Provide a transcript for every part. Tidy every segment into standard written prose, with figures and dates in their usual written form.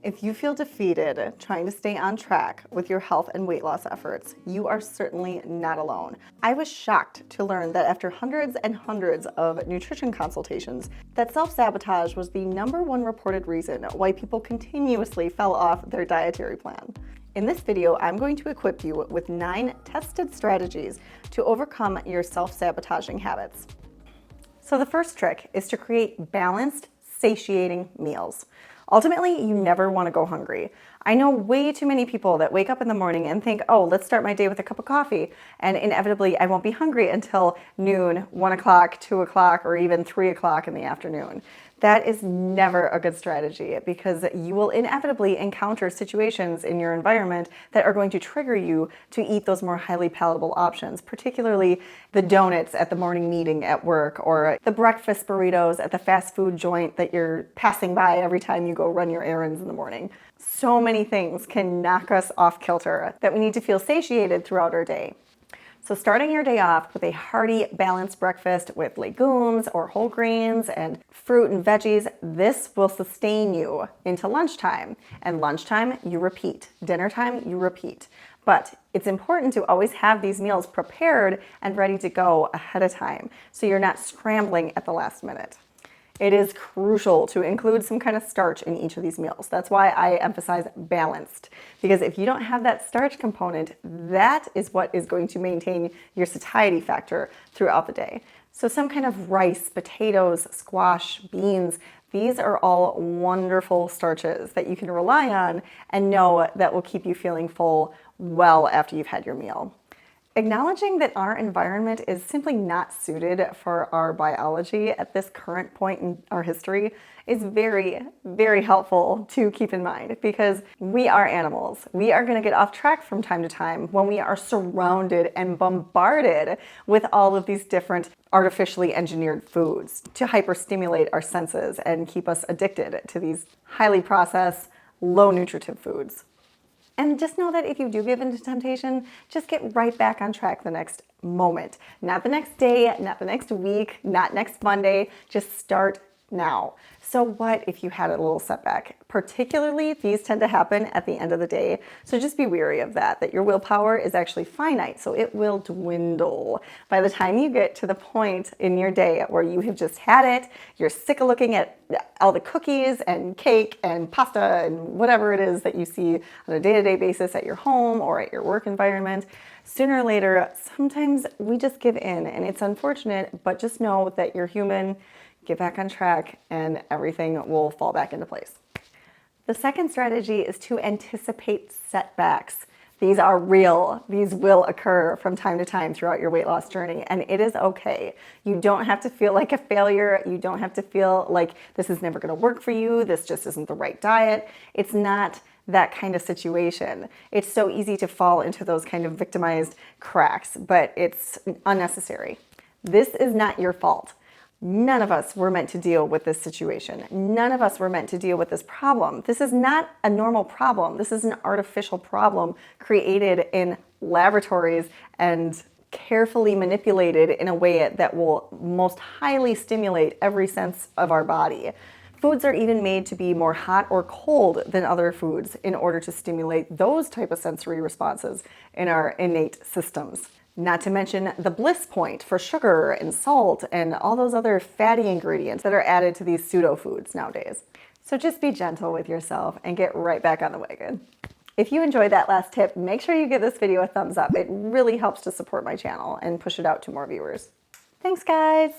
If you feel defeated trying to stay on track with your health and weight loss efforts, you are certainly not alone. I was shocked to learn that after hundreds and hundreds of nutrition consultations, that self-sabotage was the #1 reported reason why people continuously fell off their dietary plan. In this video, I'm going to equip you with 9 tested strategies to overcome your self-sabotaging habits. So the first trick is to create balanced, satiating meals. Ultimately, you never want to go hungry. I know way too many people that wake up in the morning and think, oh, let's start my day with a cup of coffee. And inevitably, I won't be hungry until noon, 1 o'clock, 2 o'clock, or even 3 o'clock in the afternoon. That is never a good strategy because you will inevitably encounter situations in your environment that are going to trigger you to eat those more highly palatable options, particularly the donuts at the morning meeting at work or the breakfast burritos at the fast food joint that you're passing by every time you go run your errands in the morning. So many things can knock us off kilter that we need to feel satiated throughout our day. So starting your day off with a hearty, balanced breakfast with legumes or whole grains and fruit and veggies, this will sustain you into lunchtime. And lunchtime, you repeat. Dinner time, you repeat. But it's important to always have these meals prepared and ready to go ahead of time so you're not scrambling at the last minute. It is crucial to include some kind of starch in each of these meals. That's why I emphasize balanced, because if you don't have that starch component, that is what is going to maintain your satiety factor throughout the day. So some kind of rice, potatoes, squash, beans, these are all wonderful starches that you can rely on and know that will keep you feeling full well after you've had your meal. Acknowledging that our environment is simply not suited for our biology at this current point in our history is very, very helpful to keep in mind because we are animals. We are going to get off track from time to time when we are surrounded and bombarded with all of these different artificially engineered foods to hyperstimulate our senses and keep us addicted to these highly processed, low nutritive foods. And just know that if you do give in to temptation, just get right back on track the next moment. Not the next day, not the next week, not next Monday. Just start now. So what if you had a little setback? Particularly, these tend to happen at the end of the day. So just be wary of that your willpower is actually finite. So it will dwindle. By the time you get to the point in your day where you have just had it, you're sick of looking at all the cookies and cake and pasta and whatever it is that you see on a day-to-day basis at your home or at your work environment. Sooner or later, sometimes we just give in and it's unfortunate, but just know that you're human. Get back on track and everything will fall back into place. The second strategy is to anticipate setbacks. These are real. These will occur from time to time throughout your weight loss journey, and it is okay. You don't have to feel like a failure. You don't have to feel like this is never going to work for you. This just isn't the right diet. It's not that kind of situation. It's so easy to fall into those kind of victimized cracks, but it's unnecessary. This is not your fault. None of us were meant to deal with this situation. None of us were meant to deal with this problem. This is not a normal problem. This is an artificial problem created in laboratories and carefully manipulated in a way that will most highly stimulate every sense of our body. Foods are even made to be more hot or cold than other foods in order to stimulate those type of sensory responses in our innate systems. Not to mention the bliss point for sugar and salt and all those other fatty ingredients that are added to these pseudo foods nowadays. So just be gentle with yourself and get right back on the wagon. If you enjoyed that last tip, make sure you give this video a thumbs up. It really helps to support my channel and push it out to more viewers. Thanks, guys.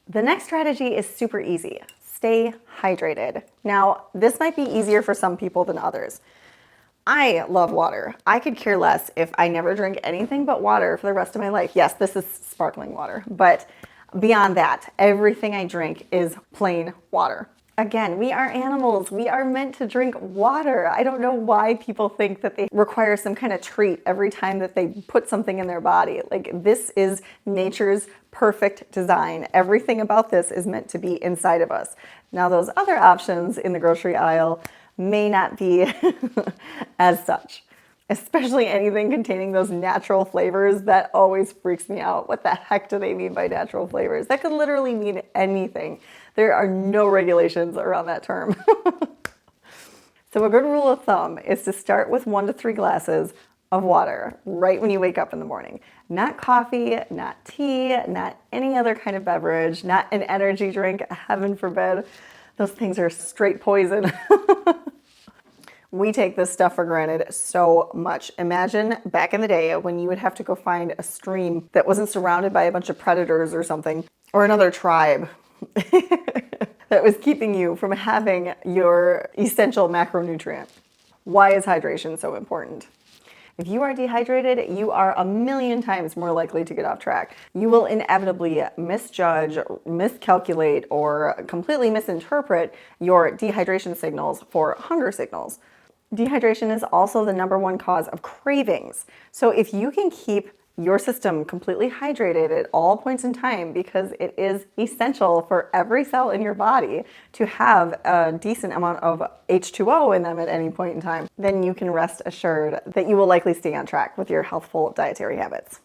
The next strategy is super easy. Stay hydrated. Now, this might be easier for some people than others. I love water. I could care less if I never drink anything but water for the rest of my life. Yes, this is sparkling water, but beyond that, everything I drink is plain water. Again, we are animals. We are meant to drink water. I don't know why people think that they require some kind of treat every time that they put something in their body. Like, this is nature's perfect design. Everything about this is meant to be inside of us. Now, those other options in the grocery aisle may not be as such, especially anything containing those natural flavors. That always freaks me out. What the heck do they mean by natural flavors? That could literally mean anything. There are no regulations around that term. So a good rule of thumb is to start with 1 to 3 glasses of water right when you wake up in the morning. Not coffee, not tea, not any other kind of beverage, not an energy drink, heaven forbid. Those things are straight poison. We take this stuff for granted so much. Imagine back in the day when you would have to go find a stream that wasn't surrounded by a bunch of predators or something, or another tribe that was keeping you from having your essential macronutrient. Why is hydration so important? If you are dehydrated, you are a million times more likely to get off track. You will inevitably misjudge, miscalculate, or completely misinterpret your dehydration signals for hunger signals. Dehydration is also the #1 cause of cravings. So if you can keep your system completely hydrated at all points in time, because it is essential for every cell in your body to have a decent amount of H2O in them at any point in time, then you can rest assured that you will likely stay on track with your healthful dietary habits.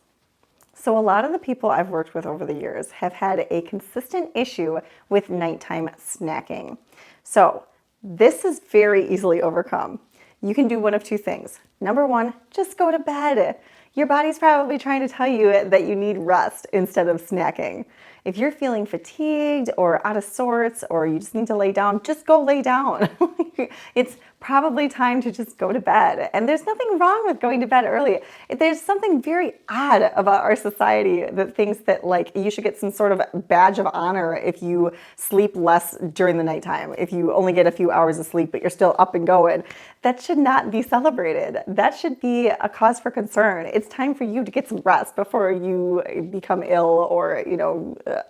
So a lot of the people I've worked with over the years have had a consistent issue with nighttime snacking. So this is very easily overcome. You can do one of 2 things. #1, just go to bed. Your body's probably trying to tell you that you need rest instead of snacking. If you're feeling fatigued or out of sorts, or you just need to lay down, just go lay down. It's probably time to just go to bed. And there's nothing wrong with going to bed early. There's something very odd about our society that thinks that like you should get some sort of badge of honor if you sleep less during the nighttime, if you only get a few hours of sleep, but you're still up and going. That should not be celebrated. That should be a cause for concern. It's time for you to get some rest before you become ill or,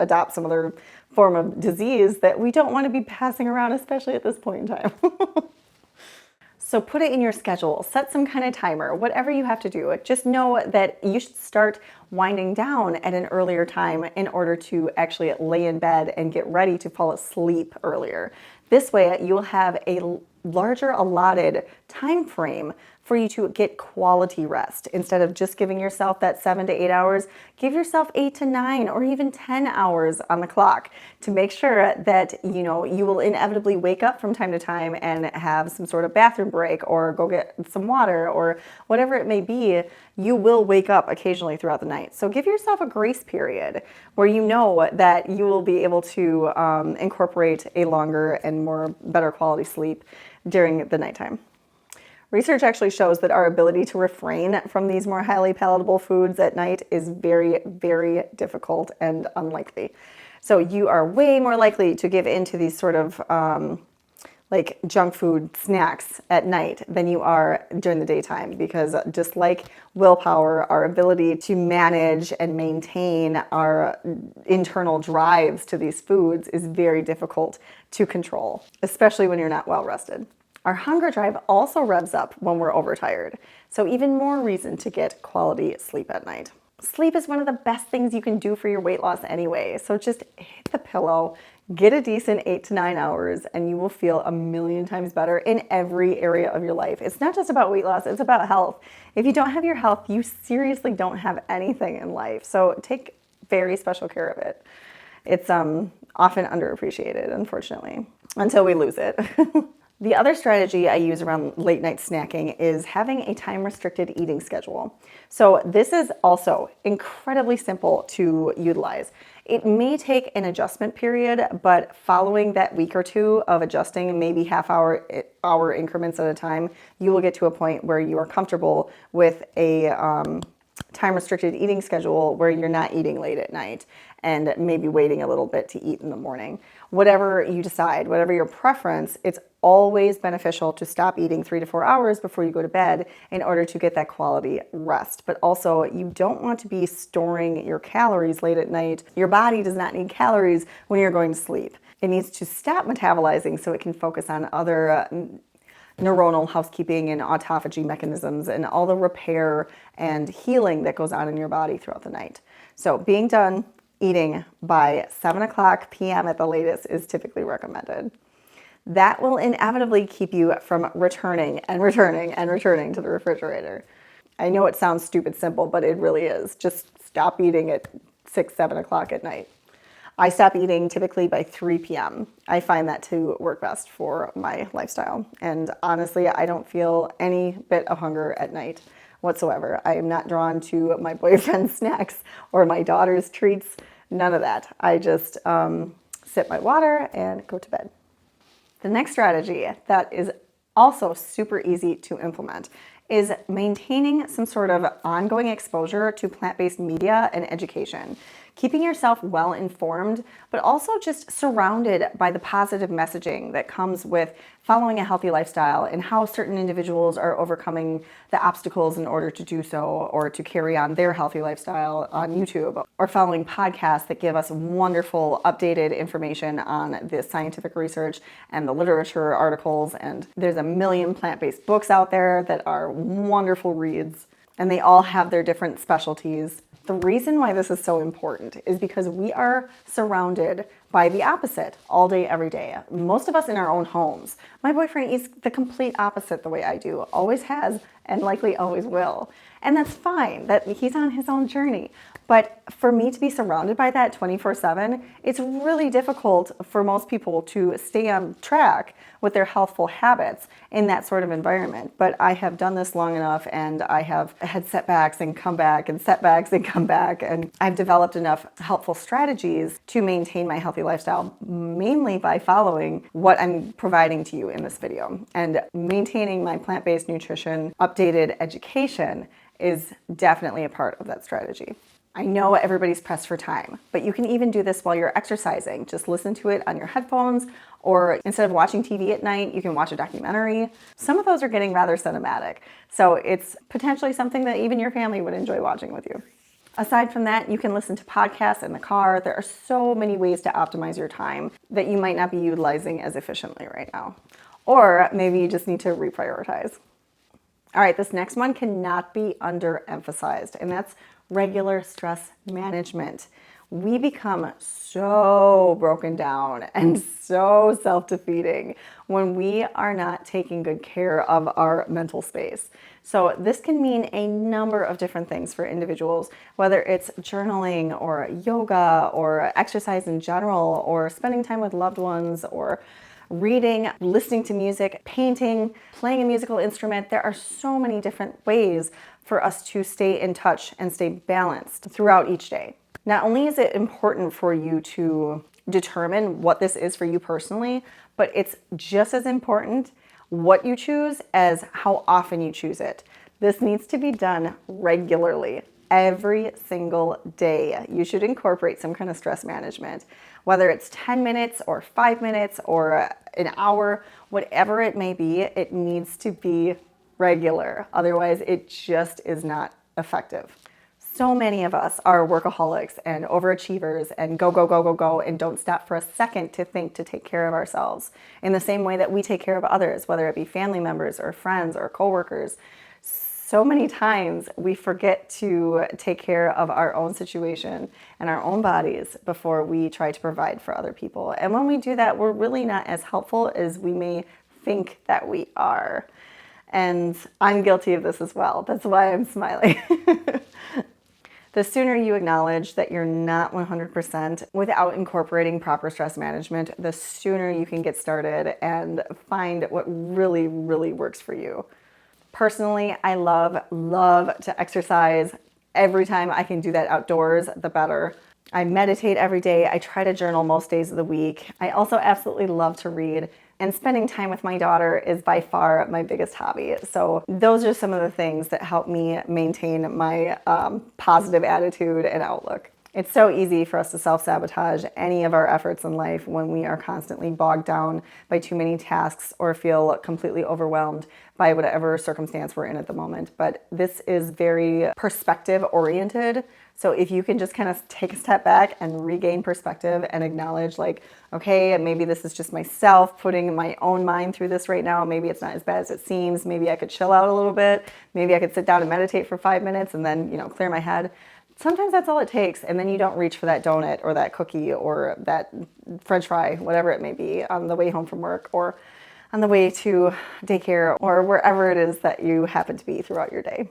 adopt some other form of disease that we don't want to be passing around, especially at this point in time. So put it in your schedule, set some kind of timer, whatever you have to do. Just know that you should start winding down at an earlier time in order to actually lay in bed and get ready to fall asleep earlier. This way you'll have a larger allotted time frame for you to get quality rest. Instead of just giving yourself that 7 to 8 hours, give yourself 8 to 9 or even 10 hours on the clock to make sure that you will inevitably wake up from time to time and have some sort of bathroom break or go get some water or whatever it may be. You will wake up occasionally throughout the night. So give yourself a grace period where you know that you will be able to incorporate a longer and better quality sleep during the nighttime. Research actually shows that our ability to refrain from these more highly palatable foods at night is very, very difficult and unlikely. So you are way more likely to give into these sort of like junk food snacks at night than you are during the daytime, because just like willpower, our ability to manage and maintain our internal drives to these foods is very difficult to control, especially when you're not well rested. Our hunger drive also revs up when we're overtired, so even more reason to get quality sleep at night. Sleep is one of the best things you can do for your weight loss anyway, so just hit the pillow, get a decent 8 to 9 hours, and you will feel a million times better in every area of your life. It's not just about weight loss, it's about health. If you don't have your health, you seriously don't have anything in life, so take very special care of it. It's often underappreciated, unfortunately, until we lose it. The other strategy I use around late night snacking is having a time-restricted eating schedule. So this is also incredibly simple to utilize. It may take an adjustment period, but following that week or 2 of adjusting, maybe half-hour increments at a time, you will get to a point where you are comfortable with a time-restricted eating schedule where you're not eating late at night and maybe waiting a little bit to eat in the morning. Whatever you decide, whatever your preference, it's always beneficial to stop eating 3 to 4 hours before you go to bed in order to get that quality rest. But also, you don't want to be storing your calories late at night. Your body does not need calories when you're going to sleep. It needs to stop metabolizing so it can focus on other neuronal housekeeping and autophagy mechanisms and all the repair and healing that goes on in your body throughout the night. So being done eating by 7 p.m. at the latest is typically recommended. That will inevitably keep you from returning to the refrigerator. I know it sounds stupid simple, but it really is. Just stop eating at 6, 7 o'clock at night. I stop eating typically by 3 p.m. I find that to work best for my lifestyle. And honestly, I don't feel any bit of hunger at night whatsoever. I am not drawn to my boyfriend's snacks or my daughter's treats, none of that. I just sip my water and go to bed. The next strategy that is also super easy to implement is maintaining some sort of ongoing exposure to plant-based media and education. Keeping yourself well informed, but also just surrounded by the positive messaging that comes with following a healthy lifestyle and how certain individuals are overcoming the obstacles in order to do so, or to carry on their healthy lifestyle on YouTube, or following podcasts that give us wonderful updated information on the scientific research and the literature articles. And there's a million plant-based books out there that are wonderful reads, and they all have their different specialties. The reason why this is so important is because we are surrounded by the opposite all day, every day. Most of us in our own homes. My boyfriend eats the complete opposite the way I do, always has, and likely always will. And that's fine, that he's on his own journey. But for me to be surrounded by that 24/7, it's really difficult for most people to stay on track with their healthful habits in that sort of environment. But I have done this long enough, and I have had setbacks and come back and setbacks and come back. And I've developed enough helpful strategies to maintain my healthy lifestyle, mainly by following what I'm providing to you in this video. And maintaining my plant-based nutrition, updated education is definitely a part of that strategy. I know everybody's pressed for time, but you can even do this while you're exercising. Just listen to it on your headphones, or instead of watching TV at night, you can watch a documentary. Some of those are getting rather cinematic, so it's potentially something that even your family would enjoy watching with you. Aside from that, you can listen to podcasts in the car. There are so many ways to optimize your time that you might not be utilizing as efficiently right now. Or maybe you just need to reprioritize. All right, this next one cannot be underemphasized, and that's regular stress management. We become so broken down and so self-defeating when we are not taking good care of our mental space. So this can mean a number of different things for individuals, whether it's journaling or yoga or exercise in general, or spending time with loved ones, or reading, listening to music, painting, playing a musical instrument. There are so many different ways for us to stay in touch and stay balanced throughout each day. Not only is it important for you to determine what this is for you personally, but it's just as important what you choose as how often you choose it. This needs to be done regularly. Every single day, you should incorporate some kind of stress management, whether it's 10 minutes or 5 minutes or an hour, whatever it may be, it needs to be regular. Otherwise, it just is not effective. So many of us are workaholics and overachievers and go, go, go, go, go, and don't stop for a second to think to take care of ourselves in the same way that we take care of others, whether it be family members or friends or coworkers. So many times we forget to take care of our own situation and our own bodies before we try to provide for other people. And when we do that, we're really not as helpful as we may think that we are. And I'm guilty of this as well. That's why I'm smiling. The sooner you acknowledge that you're not 100% without incorporating proper stress management, the sooner you can get started and find what really, really works for you. Personally, I love to exercise. Every time I can do that outdoors, the better. I meditate every day. I try to journal most days of the week. I also absolutely love to read, and spending time with my daughter is by far my biggest hobby. So those are some of the things that help me maintain my positive attitude and outlook. It's so easy for us to self-sabotage any of our efforts in life when we are constantly bogged down by too many tasks or feel completely overwhelmed by whatever circumstance we're in at the moment. But this is very perspective oriented. So if you can just kind of take a step back and regain perspective and acknowledge, like, okay, maybe this is just myself putting my own mind through this right now. Maybe it's not as bad as it seems. Maybe I could chill out a little bit. Maybe I could sit down and meditate for 5 minutes and then, clear my head. Sometimes that's all it takes, and then you don't reach for that donut or that cookie or that French fry, whatever it may be, on the way home from work or on the way to daycare or wherever it is that you happen to be throughout your day.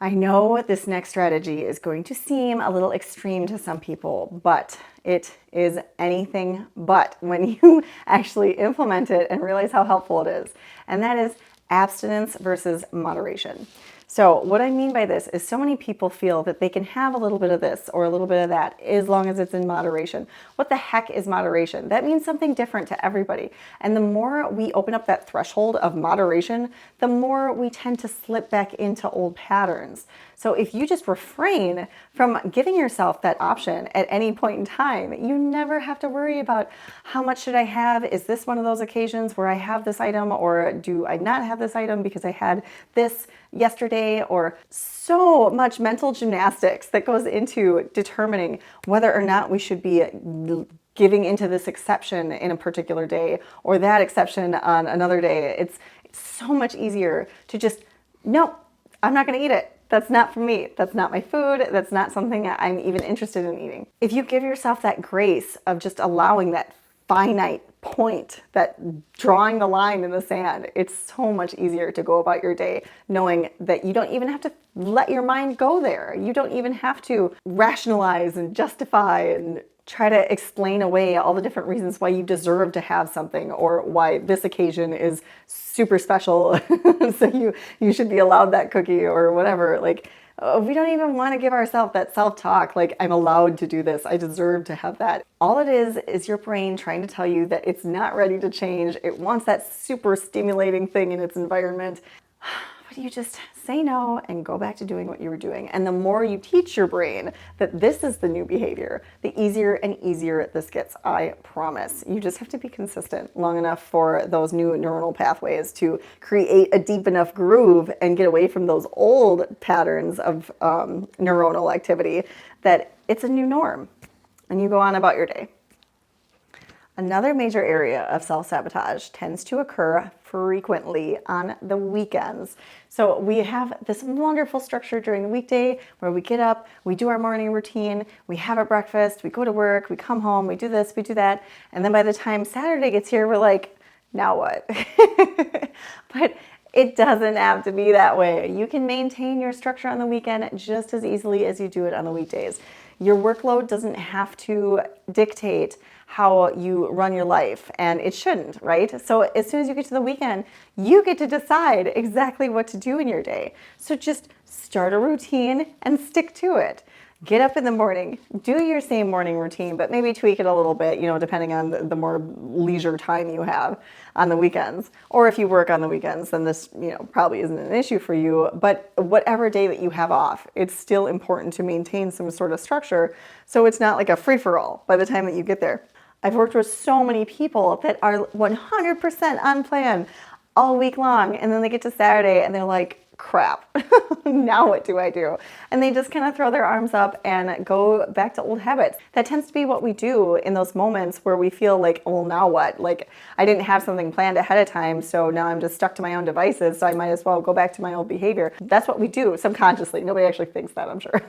I know this next strategy is going to seem a little extreme to some people, but it is anything but when you actually implement it and realize how helpful it is. And that is abstinence versus moderation. So what I mean by this is so many people feel that they can have a little bit of this or a little bit of that as long as it's in moderation. What the heck is moderation? That means something different to everybody. And the more we open up that threshold of moderation, the more we tend to slip back into old patterns. So if you just refrain from giving yourself that option at any point in time, you never have to worry about how much should I have? Is this one of those occasions where I have this item, or do I not have this item because I had this yesterday? Or so much mental gymnastics that goes into determining whether or not we should be giving into this exception in a particular day or that exception on another day. It's so much easier to just, no, I'm not going to eat it. That's not for me. That's not my food. That's not something I'm even interested in eating. If you give yourself that grace of just allowing that finite point, that drawing the line in the sand, it's so much easier to go about your day knowing that you don't even have to let your mind go there. You don't even have to rationalize and justify and try to explain away all the different reasons why you deserve to have something or why this occasion is super special so you should be allowed that cookie or whatever. Like, we don't even want to give ourselves that self-talk like, I'm allowed to do this, I deserve to have that. All it is your brain trying to tell you that it's not ready to change. It wants that super stimulating thing in its environment. But you just say no and go back to doing what you were doing. And the more you teach your brain that this is the new behavior, the easier and easier this gets, I promise. You just have to be consistent long enough for those new neuronal pathways to create a deep enough groove and get away from those old patterns of neuronal activity that it's a new norm. And you go on about your day. Another major area of self-sabotage tends to occur frequently on the weekends. So we have this wonderful structure during the weekday where we get up, we do our morning routine, we have our breakfast, we go to work, we come home, we do this, we do that. And then by the time Saturday gets here, we're like, now what? But it doesn't have to be that way. You can maintain your structure on the weekend just as easily as you do it on the weekdays. Your workload doesn't have to dictate how you run your life, and it shouldn't, right? So as soon as you get to the weekend, you get to decide exactly what to do in your day. So just start a routine and stick to it. Get up in the morning, do your same morning routine, but maybe tweak it a little bit, depending on the more leisure time you have on the weekends. Or if you work on the weekends, then this, probably isn't an issue for you. But whatever day that you have off, it's still important to maintain some sort of structure so it's not like a free-for-all by the time that you get there. I've worked with so many people that are 100% on plan all week long, and then they get to Saturday and they're like, crap, now what do I do? And they just kind of throw their arms up and go back to old habits. That tends to be what we do in those moments where we feel like, well, now what? Like, I didn't have something planned ahead of time, so now I'm just stuck to my own devices, so I might as well go back to my old behavior. That's what we do subconsciously. Nobody actually thinks that, I'm sure.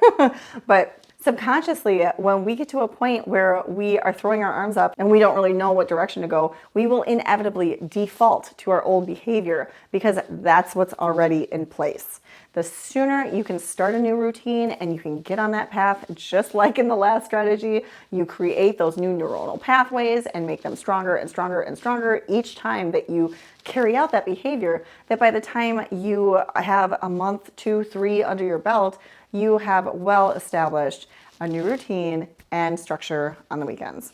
But subconsciously, when we get to a point where we are throwing our arms up and we don't really know what direction to go, we will inevitably default to our old behavior because that's what's already in place. The sooner you can start a new routine and you can get on that path, just like in the last strategy, you create those new neuronal pathways and make them stronger and stronger and stronger each time that you carry out that behavior, that by the time you have a month, 2, 3 under your belt, you have well established a new routine and structure on the weekends.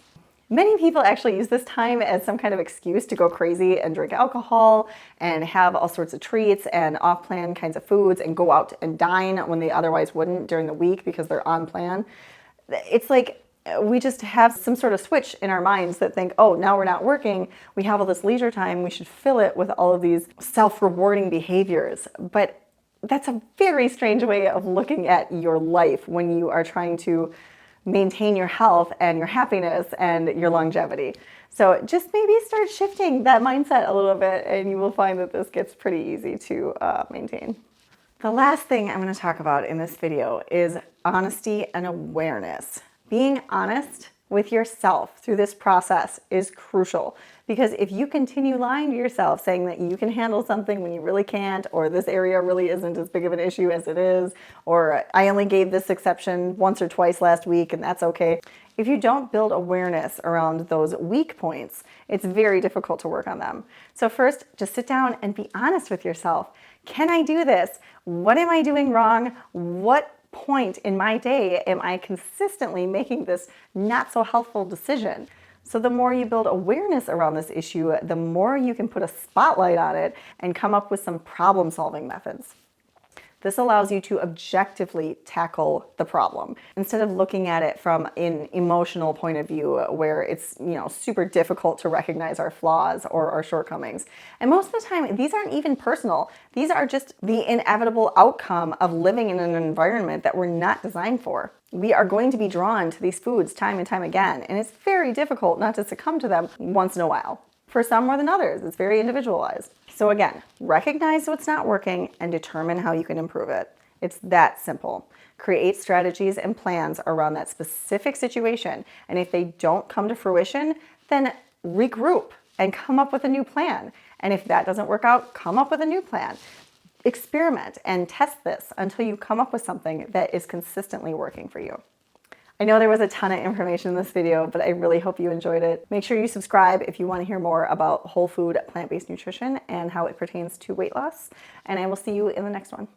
Many people actually use this time as some kind of excuse to go crazy and drink alcohol and have all sorts of treats and off-plan kinds of foods and go out and dine when they otherwise wouldn't during the week because they're on plan. It's like we just have some sort of switch in our minds that think, oh, now we're not working, we have all this leisure time, we should fill it with all of these self-rewarding behaviors. But that's a very strange way of looking at your life when you are trying to maintain your health and your happiness and your longevity. So just maybe start shifting that mindset a little bit and you will find that this gets pretty easy to maintain. The last thing I'm going to talk about in this video is honesty and awareness. Being honest with yourself through this process is crucial Because if you continue lying to yourself, saying that you can handle something when you really can't, or this area really isn't as big of an issue as it is, or I only gave this exception once or twice last week and that's okay. If you don't build awareness around those weak points, it's very difficult to work on them. So first, just sit down and be honest with yourself. Can I do this? What am I doing wrong? What point in my day am I consistently making this not so healthful decision? So the more you build awareness around this issue, the more you can put a spotlight on it and come up with some problem-solving methods. This allows you to objectively tackle the problem instead of looking at it from an emotional point of view where it's, super difficult to recognize our flaws or our shortcomings. And most of the time, these aren't even personal. These are just the inevitable outcome of living in an environment that we're not designed for. We are going to be drawn to these foods time and time again, and it's very difficult not to succumb to them once in a while. For some more than others, it's very individualized. So again, recognize what's not working and determine how you can improve it. It's that simple. Create strategies and plans around that specific situation. And if they don't come to fruition, then regroup and come up with a new plan. And if that doesn't work out, come up with a new plan. Experiment and test this until you come up with something that is consistently working for you. I know there was a ton of information in this video, but I really hope you enjoyed it. Make sure you subscribe if you want to hear more about whole food, plant-based nutrition and how it pertains to weight loss. And I will see you in the next one.